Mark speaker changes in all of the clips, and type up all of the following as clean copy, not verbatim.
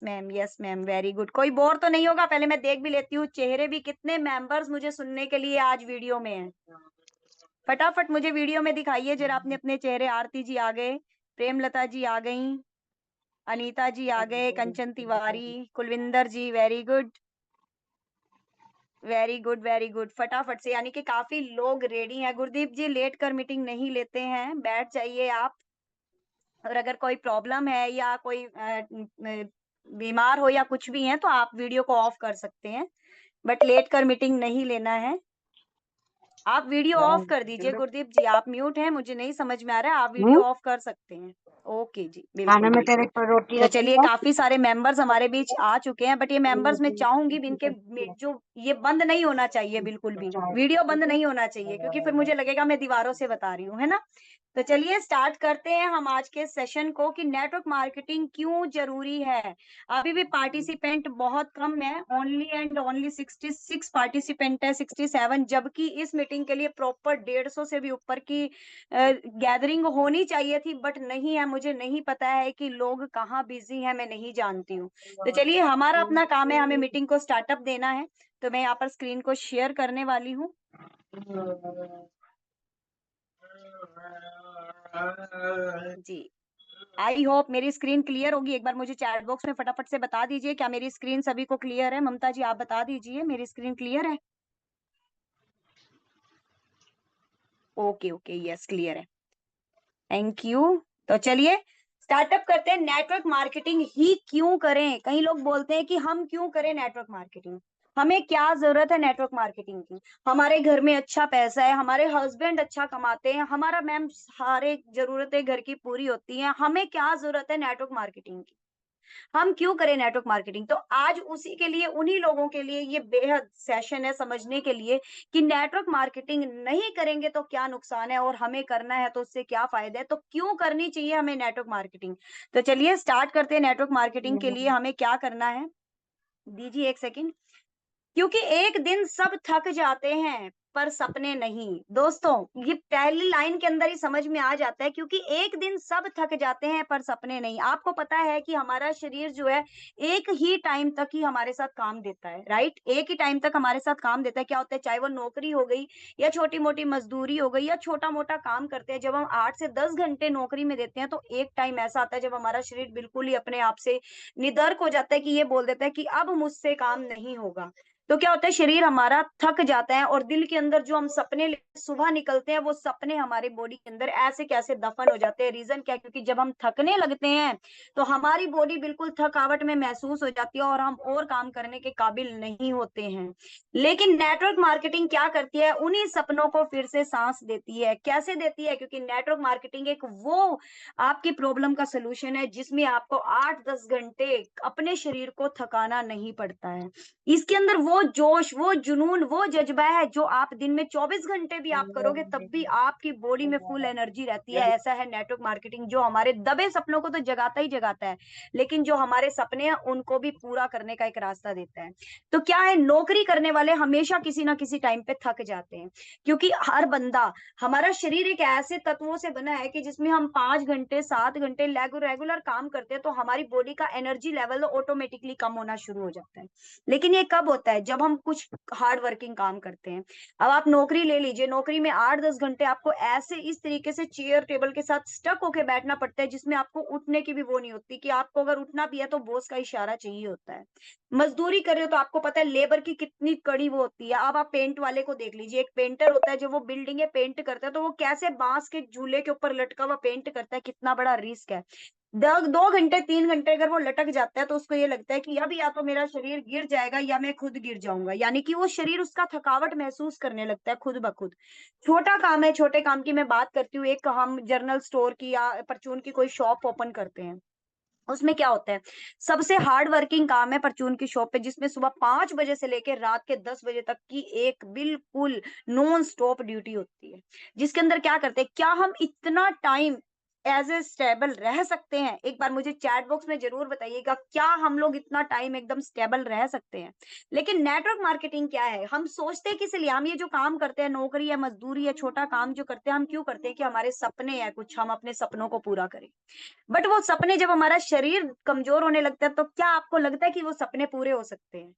Speaker 1: Ma'am, yes ma'am, very good. कोई bore तो नहीं होगा? पहले मैं देख भी लेती हूँ चेहरे भी, कितने मेंबर्स मुझे सुनने के लिए आज वीडियो में हैं। फटाफट मुझे वीडियो में दिखाइए जरा अपने अपने चेहरे। आरती जी आ गए, प्रेमलता जी आ गईं, अनीता जी आ गए, Kanchan Tiwari, Kulwinder ji, very good, very good, very good. फटाफट से, यानी कि काफी लोग रेडी हैं। गुरदीप जी, लेट कर मीटिंग नहीं लेते हैं, बैठ जाइए आप। और अगर कोई प्रॉब्लम है या कोई बीमार हो या कुछ भी है तो आप वीडियो को ऑफ कर सकते हैं, बट लेट कर मीटिंग नहीं लेना है। आप वीडियो ऑफ कर दीजिए। गुरदीप जी, आप म्यूट हैं, मुझे नहीं समझ में आ रहा है, आप वीडियो ऑफ कर सकते हैं। ओके जी,
Speaker 2: खाने
Speaker 1: बिल्कुल
Speaker 2: में तेरे
Speaker 1: बिल्कुल।
Speaker 2: को रोटी
Speaker 1: तो
Speaker 2: रखी
Speaker 1: चलिए,
Speaker 2: है।
Speaker 1: काफी सारे मेंबर्स हमारे बीच आ चुके हैं, बट ये मेंबर्स मैं चाहूंगी भी इनके जो ये बंद नहीं होना चाहिए, बिल्कुल भी वीडियो बंद नहीं होना चाहिए, क्योंकि फिर मुझे लगेगा मैं दीवारों से बता रही हूँ, है ना। तो चलिए स्टार्ट करते हैं हम आज के सेशन को कि नेटवर्क मार्केटिंग क्यों जरूरी है। अभी भी पार्टिसिपेंट बहुत कम है, ओनली एंड ओनली 66 पार्टिसिपेंट है, 67, जबकि इस मीटिंग के लिए प्रॉपर 150 से भी ऊपर की गैदरिंग होनी चाहिए थी, बट नहीं है। मुझे नहीं पता है कि लोग कहाँ बिजी हैं, मैं नहीं जानती हूँ। तो चलिए, हमारा अपना काम है, हमें मीटिंग को स्टार्टअप देना है। तो मैं यहाँ पर स्क्रीन को शेयर करने वाली हूँ जी। आई होप मेरी स्क्रीन क्लियर होगी। एक बार मुझे चैट बॉक्स में फटाफट से बता दीजिए, क्या मेरी स्क्रीन सभी को क्लियर है? ममता जी, आप बता दीजिए मेरी स्क्रीन क्लियर है। ओके ओके, यस, क्लियर है, थैंक यू। तो चलिए स्टार्टअप करते हैं। नेटवर्क मार्केटिंग ही क्यों करें? कई लोग बोलते हैं कि हम क्यों करें नेटवर्क मार्केटिंग, हमें क्या जरूरत है नेटवर्क मार्केटिंग की? हमारे घर में अच्छा पैसा है, हमारे हस्बैंड अच्छा कमाते हैं, हमारा मैम सारे जरूरतें घर की पूरी होती हैं, हमें क्या जरूरत है नेटवर्क मार्केटिंग की? हम क्यों करें नेटवर्क मार्केटिंग? तो आज उसी के लिए, उन्हीं लोगों के लिए ये बेहद सेशन है, समझने के लिए कि नेटवर्क मार्केटिंग नहीं करेंगे तो क्या नुकसान है, और हमें करना है तो उससे क्या फायदा है, तो क्यों करनी चाहिए हमें नेटवर्क मार्केटिंग। तो चलिए स्टार्ट करते हैं। नेटवर्क मार्केटिंग के लिए हमें क्या करना है, दीजिए एक सेकंड। क्योंकि एक दिन सब थक जाते हैं पर सपने नहीं। दोस्तों, ये पहली लाइन के अंदर ही समझ में आ जाता है, क्योंकि एक दिन सब थक जाते हैं पर सपने नहीं। आपको पता है कि हमारा शरीर जो है एक ही टाइम तक ही हमारे साथ काम देता है, राइट? एक ही टाइम तक हमारे साथ काम देता है। क्या होता है, चाहे वो नौकरी हो गई या छोटी मोटी मजदूरी हो गई या छोटा मोटा काम करते हैं, जब हम 8 से 10 घंटे नौकरी में देते हैं तो एक टाइम ऐसा आता है जब हमारा शरीर बिल्कुल ही अपने आप से निडर हो जाता है, कि ये बोल देता है कि अब मुझसे काम नहीं होगा। तो क्या होता है, शरीर हमारा थक जाता है, और दिल के अंदर जो हम सपने लेके सुबह निकलते हैं, वो सपने हमारे बॉडी के अंदर ऐसे कैसे दफन हो जाते हैं। रीजन क्या है? क्योंकि जब हम थकने लगते हैं तो हमारी बॉडी बिल्कुल थकावट में महसूस हो जाती है और हम और काम करने के काबिल नहीं होते हैं। लेकिन नेटवर्क मार्केटिंग क्या करती है, उन्हीं सपनों को फिर से सांस देती है। कैसे देती है? क्योंकि नेटवर्क मार्केटिंग एक वो आपकी प्रॉब्लम का सलूशन है जिसमें आपको 8-10 घंटे अपने शरीर को थकाना नहीं पड़ता है। इसके अंदर वो जोश, वो जुनून, वो जज्बा है जो आप दिन में 24 घंटे भी आप करोगे तब भी आपकी बॉडी में फुल एनर्जी रहती है। ऐसा है नेटवर्क मार्केटिंग, जो हमारे दबे सपनों को तो जगाता ही जगाता है, लेकिन जो हमारे सपने हैं उनको भी पूरा करने का एक रास्ता देता है। तो क्या है, नौकरी करने वाले हमेशा किसी ना किसी टाइम पे थक जाते हैं, क्योंकि हर बंदा, हमारा शरीर एक ऐसे तत्वों से बना है कि जिसमें हम 5 घंटे 7 घंटे रेगुलर काम करते हैं तो हमारी बॉडी का एनर्जी लेवल ऑटोमेटिकली कम होना शुरू हो जाता है। लेकिन ये कब होता है? जब हम कुछ हार्ड वर्किंग काम करते हैं। अब आप नौकरी ले लीजिए, नौकरी में 8-10 घंटे आपको ऐसे इस तरीके से चेयर टेबल के साथ स्टक होके बैठना पड़ता है, जिसमें आपको उठने की भी वो नहीं होती, कि आपको अगर उठना भी है तो बॉस का इशारा चाहिए होता है। मजदूरी कर रहे हो तो आपको पता है लेबर की कितनी कड़ी वो होती है। अब आप पेंट वाले को देख लीजिए, एक पेंटर होता है जो वो बिल्डिंगे पेंट करता है, तो वो कैसे बांस के झूले के ऊपर लटका हुआ पेंट करता है, कितना बड़ा रिस्क है। 2 घंटे 3 घंटे अगर वो लटक जाता है तो उसको ये लगता है कि अब या तो मेरा शरीर गिर जाएगा या मैं खुद गिर जाऊंगा, यानी कि वो शरीर उसका थकावट महसूस करने लगता है खुद ब खुद। छोटा काम है, छोटे काम की मैं बात करती हूँ। एक हम जनरल स्टोर की या परचून की कोई शॉप ओपन करते हैं, उसमें क्या होता है, सबसे हार्ड वर्किंग काम है परचून की शॉप पे, जिसमें सुबह 5 बजे से लेकर रात के 10 बजे तक की एक बिल्कुल नॉन स्टॉप ड्यूटी होती है। जिसके अंदर क्या करते हैं, क्या हम इतना टाइम एज ए स्टेबल रह सकते हैं? एक बार मुझे चैट बॉक्स में जरूर बताइएगा, क्या हम लोग इतना टाइम एकदम स्टेबल रह सकते हैं? लेकिन नेटवर्क मार्केटिंग क्या है? हम सोचते हैं किस लिए, हम ये जो काम करते हैं, नौकरी या मजदूरी या छोटा काम जो करते हैं, हम क्यों करते हैं? कि हमारे सपने हैं कुछ, हम अपने सपनों को पूरा करें। बट वो सपने जब हमारा शरीर कमजोर होने लगता है, तो क्या आपको लगता है कि वो सपने पूरे हो सकते हैं?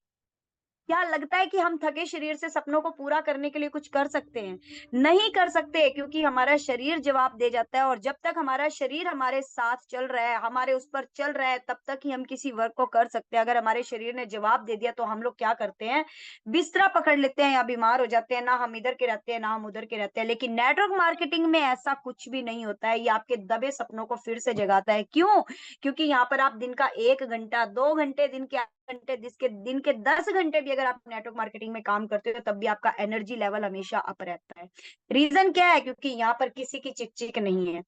Speaker 1: क्या लगता है कि हम थके शरीर से सपनों को पूरा करने के लिए कुछ कर सकते हैं? नहीं कर सकते, क्योंकि हमारा शरीर जवाब दे जाता है, और जब तक हमारा शरीर हमारे साथ चल रहा है, हमारे उस पर चल रहा है, तब तक ही हम किसी वर्क को कर सकते हैं। अगर हमारे शरीर ने जवाब दे दिया, तो हम लोग क्या करते हैं? बिस्तरा पकड़ लेते हैं या बीमार हो जाते हैं। ना हम इधर के रहते हैं, ना हम उधर के रहते हैं। लेकिन नेटवर्क मार्केटिंग में ऐसा कुछ भी नहीं होता है। ये आपके दबे सपनों को फिर से जगाता है। क्यों? क्योंकि यहाँ पर आप दिन का 1 घंटा, 2 घंटे, दिन के 8 घंटे, दिन के 10 घंटे भी अगर आप नेटवर्क मार्केटिंग में काम करते हो, तब भी आपका एनर्जी लेवल हमेशा अप रहता है। रीज़न क्या है? क्योंकि यहाँ पर किसी की चिक-चिक नहीं है।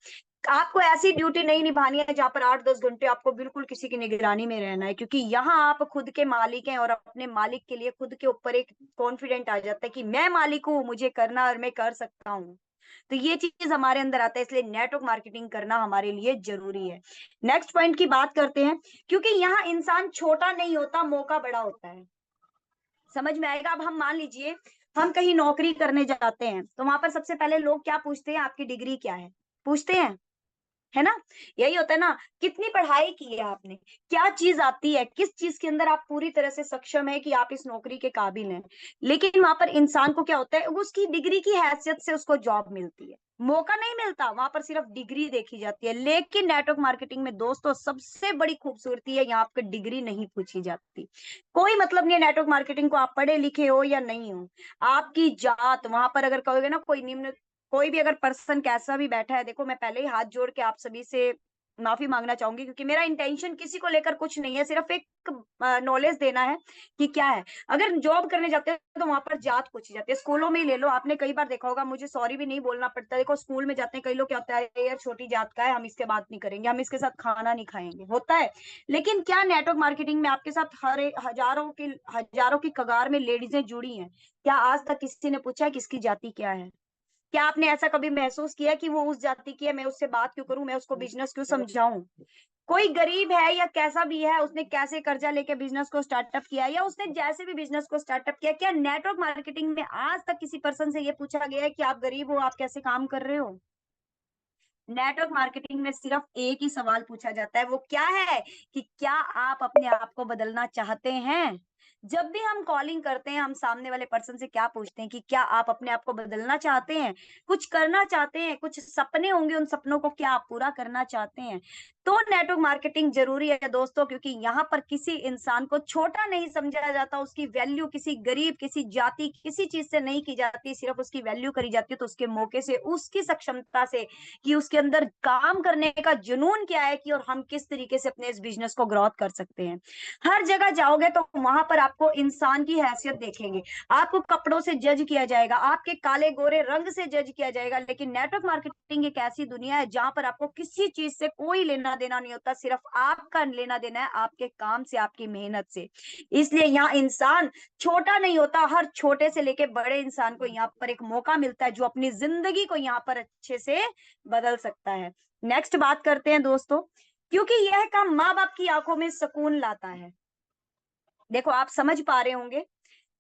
Speaker 1: आपको ऐसी ड्यूटी नहीं निभानी है जहाँ पर 8-10 घंटे आपको बिल्कुल किसी की निगरानी में रहना है, क्योंकि यहाँ आप खुद के मालिक हैं, और अपने मालिक के लिए खुद के ऊपर एक कॉन्फिडेंट आ जाता है कि मैं मालिक हूँ, मुझे करना और मैं कर सकता हूँ। तो ये चीज़ हमारे अंदर आता है, इसलिए नेटवर्क मार्केटिंग करना हमारे लिए ज़रूरी है। नेक्स्ट पॉइंट की बात करते हैं, क्योंकि यहाँ इंसान छोटा नहीं होता, मौका बड़ा होता है। समझ में आएगा? अब हम मान लीजिए, हम कहीं नौकरी करने जाते हैं, तो वहाँ पर सबसे पहले लोग क्या पूछते हैं? आपकी डिग्री क्या है? पूछते हैं, है ना? यही होता है ना, कितनी पढ़ाई की है आपने? क्या चीज़ आती है? किस चीज़ के अंदर आप पूरी तरह से सक्षम हैं कि आप इस नौकरी के काबिल हैं? लेकिन वहाँ पर इंसान को क्या होता है, उसकी डिग्री की हैसियत से उसको जॉब मिलती है। मौका नहीं मिलता, वहाँ पर सिर्फ डिग्री देखी जाती है। लेकिन नेटवर्क मार्केटिंग में दोस्तों सबसे बड़ी खूबसूरती है, यहाँ आपकी डिग्री नहीं पूछी जाती। कोई मतलब नहीं है नेटवर्क मार्केटिंग को आप पढ़े-लिखे हो या नहीं हो। आपकी जात, वहाँ पर अगर कहोगे ना, कोई भी अगर पर्सन कैसा भी बैठा है, देखो मैं पहले ही हाथ जोड़ के आप सभी से माफी मांगना चाहूंगी, क्योंकि मेरा इंटेंशन किसी को लेकर कुछ नहीं है, सिर्फ एक नॉलेज देना है कि क्या है। अगर जॉब करने जाते हो, तो वहां पर जात पूछी जाती है। स्कूलों में ही ले लो, आपने कई बार देखा होगा, मुझे सॉरी भी नहीं बोलना पड़ता। देखो स्कूल में जाते हैं कई लोग, क्या होता है, यार छोटी जात का है, हम इसके बात नहीं करेंगे, हम इसके साथ खाना नहीं खाएंगे, होता है। लेकिन क्या नेटवर्क मार्केटिंग में आपके साथ हजारों की कगार में लेडीजें जुड़ी हैं? क्या आज तक किसी ने पूछा है किसकी जाति क्या है? क्या आपने ऐसा कभी महसूस किया कि वो उस जाति की है, मैं उससे बात क्यों करूं, मैं उसको बिजनेस क्यों समझाऊं? कोई गरीब है या कैसा भी है, उसने कैसे कर्जा लेके बिजनेस को स्टार्टअप किया, या उसने जैसे भी बिजनेस को स्टार्टअप किया, क्या नेटवर्क मार्केटिंग में आज तक किसी पर्सन से ये पूछा गया है कि आप गरीब हो, आप कैसे काम कर रहे हो? नेटवर्क मार्केटिंग में सिर्फ एक ही सवाल पूछा जाता है, वो क्या है? कि क्या आप अपने आप को बदलना चाहते हैं? जब भी हम कॉलिंग करते हैं, हम सामने वाले पर्सन से क्या पूछते हैं कि क्या आप अपने आप को बदलना चाहते हैं? कुछ करना चाहते हैं? कुछ सपने होंगे, उन सपनों को क्या आप पूरा करना चाहते हैं? तो नेटवर्क मार्केटिंग जरूरी है दोस्तों, क्योंकि यहाँ पर किसी इंसान को छोटा नहीं समझा जाता। उसकी वैल्यू किसी गरीब, किसी जाति, किसी चीज से नहीं की जाती, सिर्फ उसकी वैल्यू करी जाती है तो उसके मौके से, उसकी सक्षमता से, कि उसके अंदर काम करने का जुनून क्या है, कि और हम किस तरीके से अपने इस बिजनेस को ग्रोथ कर सकते हैं। हर जगह जाओगे तो वहां पर आपको इंसान की हैसियत देखेंगे, आपको कपड़ों से जज किया जाएगा, आपके काले गोरे रंग से जज किया जाएगा। लेकिन नेटवर्क मार्केटिंग एक ऐसी दुनिया है जहां पर आपको किसी चीज से कोई लेना देना नहीं होता, सिर्फ आपका लेना देना है आपके काम से, आपकी मेहनत से। इसलिए यहाँ इंसान छोटा नहीं होता, हर छोटे से लेके बड़े इंसान को यहाँ पर एक मौका मिलता है, जो अपनी जिंदगी को यहाँ पर अच्छे से बदल सकता है। नेक्स्ट बात करते हैं दोस्तों, क्योंकि यह काम माँ बाप की आंखों में सुकून लाता है। देखो आप समझ पा रहे होंगे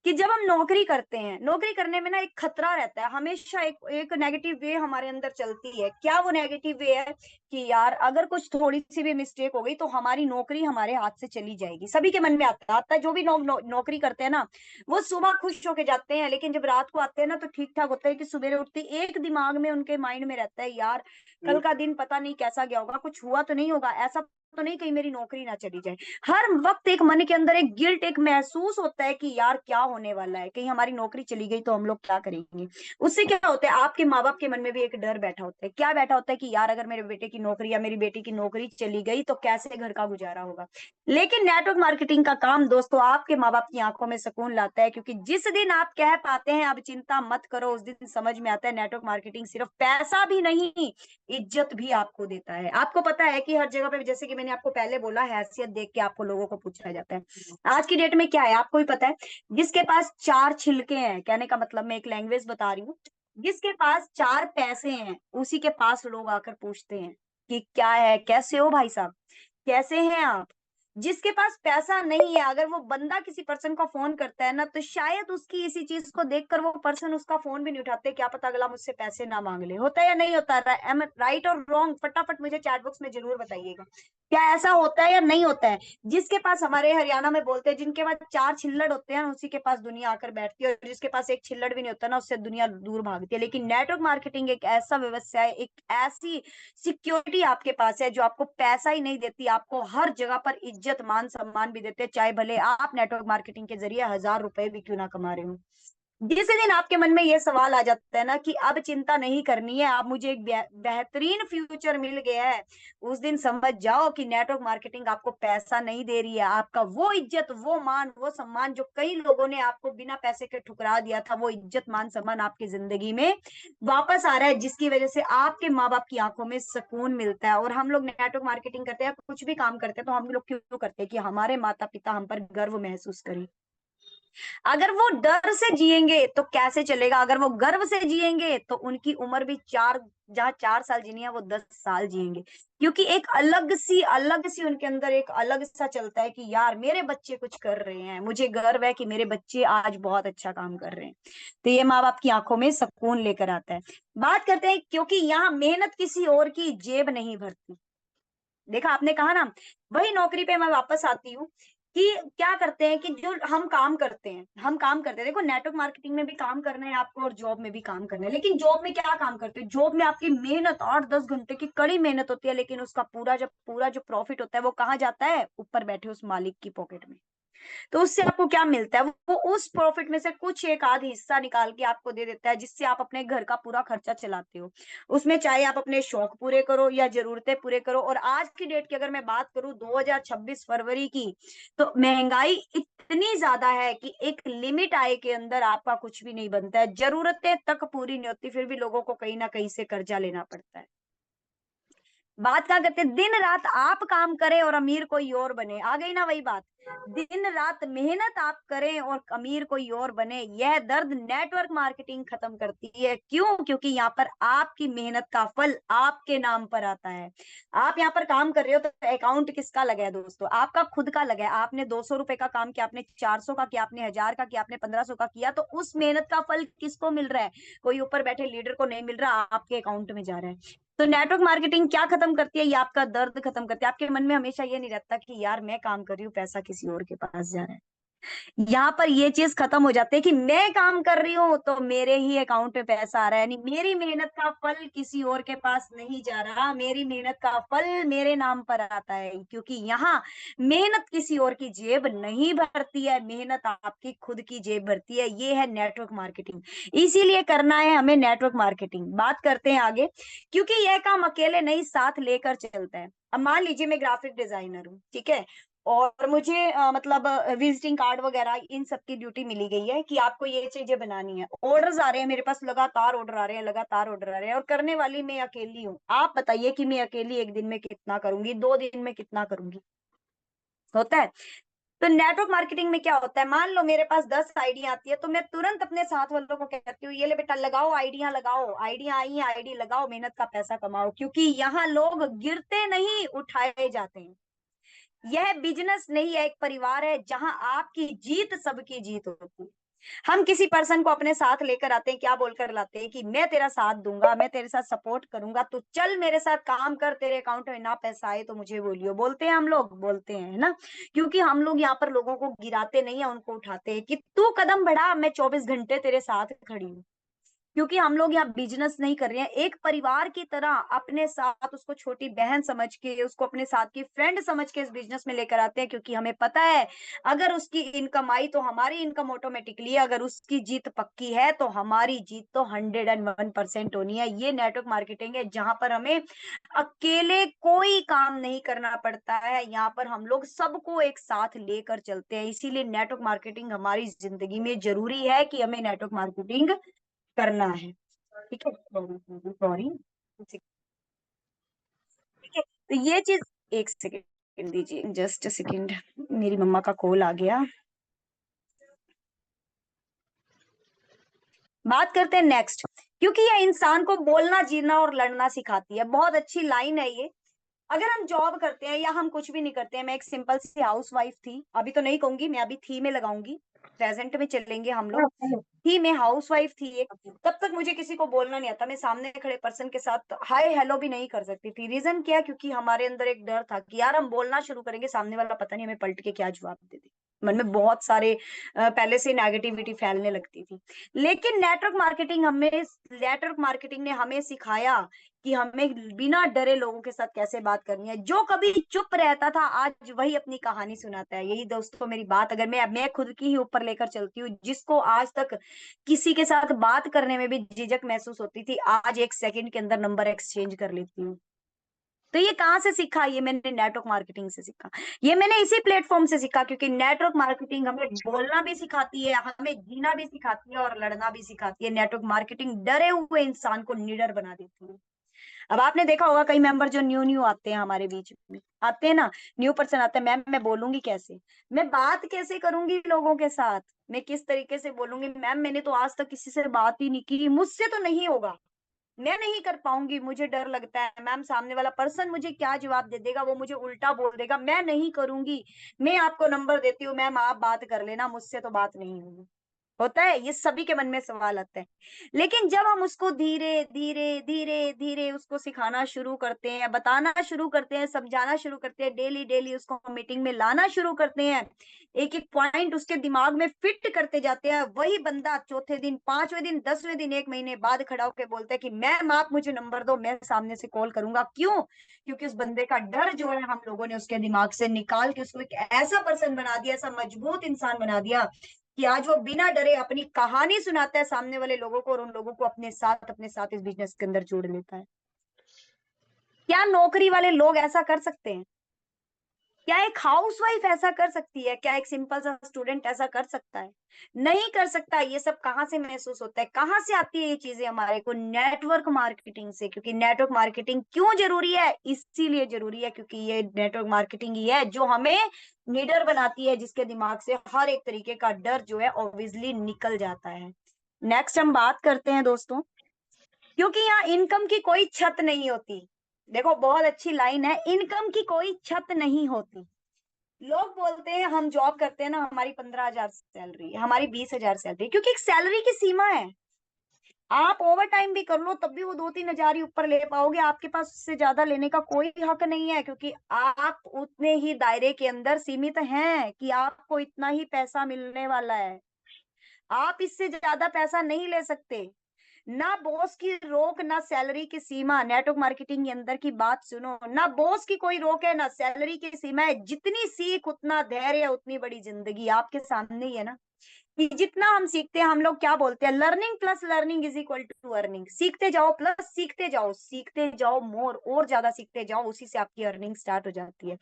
Speaker 1: कि जब हम नौकरी करते हैं, नौकरी करने में ना एक खतरा रहता है, हमेशा एक एक नेगेटिव वे हमारे अंदर चलती है। क्या वो नेगेटिव वे है? कि यार अगर कुछ थोड़ी सी भी मिस्टेक हो गई तो हमारी नौकरी हमारे हाथ से चली जाएगी। सभी के मन में आता है, जो भी नौकरी करते हैं ना, वो सुबह खुश होके जाते हैं, लेकिन जब रात को आते हैं ना, तो ठीक ठाक होता है कि सुबह उठते ही एक दिमाग में उनके माइंड में रहता है, यार कल का दिन पता नहीं कैसा गया होगा, कुछ हुआ तो नहीं होगा, ऐसा तो नहीं कहीं मेरी नौकरी ना चली जाए। हर वक्त एक मन के अंदर एक गिल्ट, एक महसूस होता है कि यार क्या होने वाला है, कहीं हमारी नौकरी चली गई तो हम लोग क्या करेंगे। उससे क्या होता है, आपके माँ बाप के मन में भी एक डर बैठा होता है। क्या बैठा होता है? कि यार अगर मेरे बेटे की नौकरी या मेरी बेटी की नौकरी चली गई तो कैसे घर का गुजारा होगा। लेकिन नेटवर्क मार्केटिंग का काम दोस्तों आपके माँ बाप की आंखों में सुकून लाता है, क्योंकि जिस दिन आप कह पाते हैं अब चिंता मत करो, उस दिन समझ में आता है नेटवर्क मार्केटिंग सिर्फ पैसा भी नहीं, इज्जत भी आपको देता है। आपको पता है कि हर जगह पे, जैसे कि मैंने आपको पहले बोला, हैसियत देख के आपको लोगों को पूछा जाता है। आज की डेट में क्या है आपको भी पता है, जिसके पास 4 छिलके हैं, कहने का मतलब मैं एक लैंग्वेज बता रही हूँ, जिसके पास 4 पैसे हैं, उसी के पास लोग आकर पूछते हैं कि क्या है, कैसे हो भाई साहब, कैसे हैं आप। जिसके पास पैसा नहीं है, अगर वो बंदा किसी पर्सन को फोन करता है ना, तो शायद उसकी इसी चीज को देखकर वो पर्सन उसका फोन भी नहीं उठाते, क्या पता अगला मुझसे पैसे ना मांग ले। होता है या नहीं होता? एम राइट और रॉन्ग? फटाफट मुझे चैट बॉक्स में जरूर बताइएगा, क्या ऐसा होता है या नहीं होता है? जिसके पास, हमारे हरियाणा में बोलते हैं, जिनके पास चार छिल्लड़ होते हैं उसी के पास दुनिया आकर बैठती है, और जिसके पास एक छिल्लड़ भी नहीं होता ना, उससे दुनिया दूर भागती है। लेकिन नेटवर्क मार्केटिंग एक ऐसा व्यवसाय है, एक ऐसी सिक्योरिटी आपके पास है जो आपको पैसा ही नहीं देती, आपको हर जगह पर इज्जत मान सम्मान भी देते हैं, चाहे भले आप नेटवर्क मार्केटिंग के जरिए 1000 रुपए भी क्यों ना कमा रहे हो। जिस दिन आपके मन में ये सवाल आ जाता है ना कि अब चिंता नहीं करनी है, अब मुझे एक बेहतरीन फ्यूचर मिल गया है, उस दिन समझ जाओ कि नेटवर्क मार्केटिंग आपको पैसा नहीं दे रही है, आपका वो इज्जत, वो मान, वो सम्मान जो कई लोगों ने आपको बिना पैसे के ठुकरा दिया था, वो इज्जत मान सम्मान आपकी जिंदगी में वापस आ रहा है, जिसकी वजह से आपके माँ बाप की आंखों में सुकून मिलता है। और हम लोग नेटवर्क मार्केटिंग करते हैं, कुछ भी काम करते हैं, तो हम लोग क्यों करते हैं? कि हमारे माता पिता हम पर गर्व महसूस करें। अगर वो डर से जिएंगे तो कैसे चलेगा? अगर वो गर्व से जिएंगे तो उनकी उम्र भी चार, जहाँ 4 साल जीनी है वो 10 साल जिएंगे, क्योंकि एक अलग सी उनके अंदर एक अलग सा चलता है कि यार मेरे बच्चे कुछ कर रहे हैं, मुझे गर्व है कि मेरे बच्चे आज बहुत अच्छा काम कर रहे हैं। तो ये माँ बाप की आंखों में सुकून लेकर आता है। बात करते हैं, क्योंकि यहाँ मेहनत किसी और की जेब नहीं भरती। देखा आपने कहा ना, वही नौकरी पे मैं वापस आती हूँ कि क्या करते हैं कि जो हम काम करते हैं, देखो नेटवर्क मार्केटिंग में भी काम करना है आपको और जॉब में भी काम करना है। लेकिन जॉब में क्या काम करते हैं? जॉब में आपकी मेहनत 8-10 घंटे की कड़ी मेहनत होती है, लेकिन उसका पूरा जो प्रॉफिट होता है वो कहाँ जाता है? ऊपर बैठे उस मालिक की पॉकेट में। तो उससे आपको क्या मिलता है? वो उस प्रॉफिट में से कुछ एक आध हिस्सा निकाल के आपको दे देता है, जिससे आप अपने घर का पूरा खर्चा चलाते हो। उसमें चाहे आप अपने शौक पूरे करो या जरूरतें पूरे करो। और आज की डेट की अगर मैं बात करूं, 2026 फरवरी की, तो महंगाई इतनी ज्यादा है कि एक लिमिट आय के अंदर आपका कुछ भी नहीं बनता है, जरूरतें तक पूरी नहीं होती, फिर भी लोगों को कहीं ना कहीं से कर्जा लेना पड़ता है। बात क्या करते हैं? दिन रात आप काम करें और अमीर कोई और बने। आ गई ना वही बात, दिन रात मेहनत आप करें और अमीर कोई और बने। यह दर्द नेटवर्क मार्केटिंग खत्म करती है। क्यों? क्योंकि यहाँ पर आपकी मेहनत का फल आपके नाम पर आता है। आप यहाँ पर काम कर रहे हो तो अकाउंट किसका लगा है दोस्तों? आपका खुद का लगा है। आपने 200 रुपए का काम किया, आपने 400 का किया, आपने 1000 का किया, आपने 1500 का किया, तो उस मेहनत का फल किसको मिल रहा है? कोई ऊपर बैठे लीडर को नहीं मिल रहा, आपके अकाउंट में जा रहा है। तो नेटवर्क मार्केटिंग क्या खत्म करती है? ये आपका दर्द खत्म करती है। आपके मन में हमेशा ये नहीं रहता कि यार मैं काम कर रही हूँ, पैसा किसी और के पास जा रहा है। यहाँ पर ये चीज खत्म हो जाती है कि मैं काम कर रही हूँ तो मेरे ही अकाउंट में पैसा आ रहा है, यानी मेरी मेहनत का फल किसी और के पास नहीं जा रहा, मेरी मेहनत का फल मेरे नाम पर आता है। क्योंकि यहाँ मेहनत किसी और की जेब नहीं भरती है, मेहनत आपकी खुद की जेब भरती है। ये है नेटवर्क मार्केटिंग। इसीलिए करना है हमें नेटवर्क मार्केटिंग। बात करते हैं आगे, क्योंकि यह काम अकेले नहीं, साथ लेकर चलता है। अब मान लीजिए मैं ग्राफिक डिजाइनर हूँ, ठीक है, और मुझे मतलब विजिटिंग कार्ड वगैरह इन सब की ड्यूटी मिली गई है कि आपको ये चीजें बनानी है। ऑर्डर्स आ रहे हैं मेरे पास, लगातार ऑर्डर आ रहे हैं, लगातार ऑर्डर आ रहे हैं, और करने वाली मैं अकेली हूँ। आप बताइए कि मैं अकेली एक दिन में कितना करूंगी, 2 दिन में कितना करूंगी? होता है। तो नेटवर्क मार्केटिंग में क्या होता है? मान लो मेरे पास 10 आईडिया आती है, तो मैं तुरंत अपने साथ वालों को कहती हूँ, ये ले बेटा लगाओ आइडिया, लगाओ आइडिया, आई है आईडी लगाओ, मेहनत का पैसा कमाओ। क्योंकि यहाँ लोग गिरते नहीं, उठाए जाते हैं। यह बिजनेस नहीं है, एक परिवार है जहां आपकी जीत सबकी जीत होती है। हम किसी पर्सन को अपने साथ लेकर आते हैं, क्या बोलकर लाते हैं? कि मैं तेरा साथ दूंगा, मैं तेरे साथ सपोर्ट करूंगा, तो चल मेरे साथ काम कर, तेरे अकाउंट में ना पैसा आए तो मुझे बोलियो। बोलते हैं हम लोग, बोलते हैं, है ना? क्योंकि हम लोग यहाँ पर लोगों को गिराते नहीं है, उनको उठाते हैं कि तू कदम बढ़ा, मैं 24 घंटे तेरे साथ खड़ी हूँ। क्योंकि हम लोग यहाँ बिजनेस नहीं कर रहे हैं, एक परिवार की तरह अपने साथ उसको छोटी बहन समझ के, उसको अपने साथ की फ्रेंड समझ के इस बिजनेस में लेकर आते हैं। क्योंकि हमें पता है अगर उसकी इनकम आई तो हमारी इनकम ऑटोमेटिकली, अगर उसकी जीत पक्की है तो हमारी जीत तो 101% होनी है। ये नेटवर्क मार्केटिंग है जहां पर हमें अकेले कोई काम नहीं करना पड़ता है, यहाँ पर हम लोग सबको एक साथ लेकर चलते हैं। इसीलिए नेटवर्क मार्केटिंग हमारी जिंदगी में जरूरी है कि हमें नेटवर्क मार्केटिंग करना है। ठीक है, सॉरी सॉरी, ठीक है। तो ये चीज, एक सेकेंड दीजिए, जस्ट अ सेकेंड, मेरी मम्मा का कॉल आ गया। बात करते हैं नेक्स्ट, क्योंकि ये इंसान को बोलना, जीना और लड़ना सिखाती है। बहुत अच्छी लाइन है ये। अगर हम जॉब करते हैं या हम कुछ भी नहीं करते हैं, मैं एक सिंपल सी हाउस वाइफ थी, अभी तो नहीं कहूंगी मैं, अभी थी में लगाऊंगी, प्रेजेंट में चलेंगे हम लोग, थी मैं हाउस वाइफ थी एक, तब तक मुझे किसी को बोलना नहीं आता, मैं सामने खड़े पर्सन के साथ हाय हेलो भी नहीं कर सकती थी। रीजन क्या? क्योंकि हमारे अंदर एक डर था कि यार हम बोलना शुरू करेंगे, सामने वाला पता नहीं हमें पलट के क्या जवाब दे दे। मन में बहुत सारे पहले से नेगेटिविटी फैलने लगती थी। लेकिन नेटवर्क मार्केटिंग ने हमें सिखाया कि हमें बिना डरे लोगों के साथ कैसे बात करनी है। जो कभी चुप रहता था आज वही अपनी कहानी सुनाता है। यही दोस्तों मेरी बात, अगर मैं खुद की ही ऊपर लेकर चलती हूँ, जिसको आज तक किसी के साथ बात करने में भी झिझक महसूस होती थी, आज एक सेकंड के अंदर नंबर एक्सचेंज कर लेती हूँ। तो ये कहाँ से सीखा? ये मैंने नेटवर्क मार्केटिंग से सीखा। ये मैंने इसी प्लेटफॉर्म से सीखा, क्योंकि नेटवर्क मार्केटिंग हमें बोलना भी सिखाती है, हमें जीना भी सिखाती है और लड़ना भी सिखाती है। नेटवर्क मार्केटिंग डरे हुए इंसान को निडर बना देती है। अब आपने देखा होगा कई मेंबर जो न्यू न्यू आते हैं हमारे बीच में, आते हैं ना, न्यू पर्सन आते हैं, मैम मैं बोलूंगी कैसे, मैं बात कैसे करूंगी लोगों के साथ, मैं किस तरीके से बोलूंगी, मैम मैंने तो आज तक किसी से बात ही नहीं की, मुझसे तो नहीं होगा, मैं नहीं कर पाऊंगी, मुझे डर लगता है, मैम सामने वाला पर्सन मुझे क्या जवाब दे देगा, वो मुझे उल्टा बोल देगा, मैं नहीं करूंगी, मैं आपको नंबर देती हूँ मैम आप बात कर लेना, मुझसे तो बात नहीं होगी। होता है, ये सभी के मन में सवाल आता है। लेकिन जब हम उसको धीरे धीरे धीरे धीरे उसको सिखाना शुरू करते हैं, बताना शुरू करते हैं, समझाना शुरू करते हैं, डेली डेली उसको मीटिंग में लाना शुरू करते हैं, एक एक पॉइंट उसके दिमाग में फिट करते जाते हैं, वही बंदा चौथे दिन, पांचवें दिन, 10वें दिन, एक महीने बाद खड़ा होकर बोलता है कि मैम आप मुझे नंबर दो, मैं सामने से कॉल करूंगा। क्यों? क्योंकि उस बंदे का डर जो है हम लोगों ने उसके दिमाग से निकाल के उसको एक ऐसा पर्सन बना दिया, ऐसा मजबूत इंसान बना दिया कि आज वो बिना डरे अपनी कहानी सुनाता है सामने वाले लोगों को, और उन लोगों को अपने साथ इस बिजनेस के अंदर जोड़ लेता है। क्या नौकरी वाले लोग ऐसा कर सकते हैं? क्या एक हाउसवाइफ ऐसा कर सकती है? क्या एक सिंपल सा स्टूडेंट ऐसा कर सकता है? नहीं कर सकता। ये सब कहाँ से महसूस होता है, कहाँ से आती है ये चीजें हमारे को? नेटवर्क मार्केटिंग से। क्योंकि नेटवर्क मार्केटिंग क्यों जरूरी है? इसीलिए जरूरी है क्योंकि ये नेटवर्क मार्केटिंग ही है जो हमें लीडर बनाती है, जिसके दिमाग से हर एक तरीके का डर जो है ऑब्वियसली निकल जाता है। नेक्स्ट हम बात करते हैं दोस्तों, क्योंकि यहाँ इनकम की कोई छत नहीं होती। देखो बहुत अच्छी लाइन है, इनकम की कोई छत नहीं होती। लोग बोलते हैं हम जॉब करते हैं ना, हमारी 15,000 सैलरी, हमारी 20,000 सैलरी, क्योंकि एक सैलरी की सीमा है। आप ओवर टाइम भी कर लो तब भी वो 2-3 हजार ही ऊपर ले पाओगे, आपके पास उससे ज्यादा लेने का कोई हक नहीं है, क्योंकि आप उतने ही दायरे के अंदर सीमित हैं कि आपको इतना ही पैसा मिलने वाला है। आप इससे ज्यादा पैसा नहीं ले सकते। ना बॉस की रोक, ना सैलरी की सीमा। नेटवर्क मार्केटिंग के अंदर की बात सुनो, ना बॉस की कोई रोक है, ना सैलरी की सीमा है। जितनी सीख उतना धैर्य, उतनी बड़ी जिंदगी आपके सामने ही है ना। कि जितना हम सीखते हैं, हम लोग क्या बोलते हैं, learning plus learning is equal to earning. सीखते जाओ प्लस सीखते जाओ, सीखते जाओ मोर, और ज्यादा सीखते जाओ, उसी से आपकी अर्निंग स्टार्ट हो जाती है।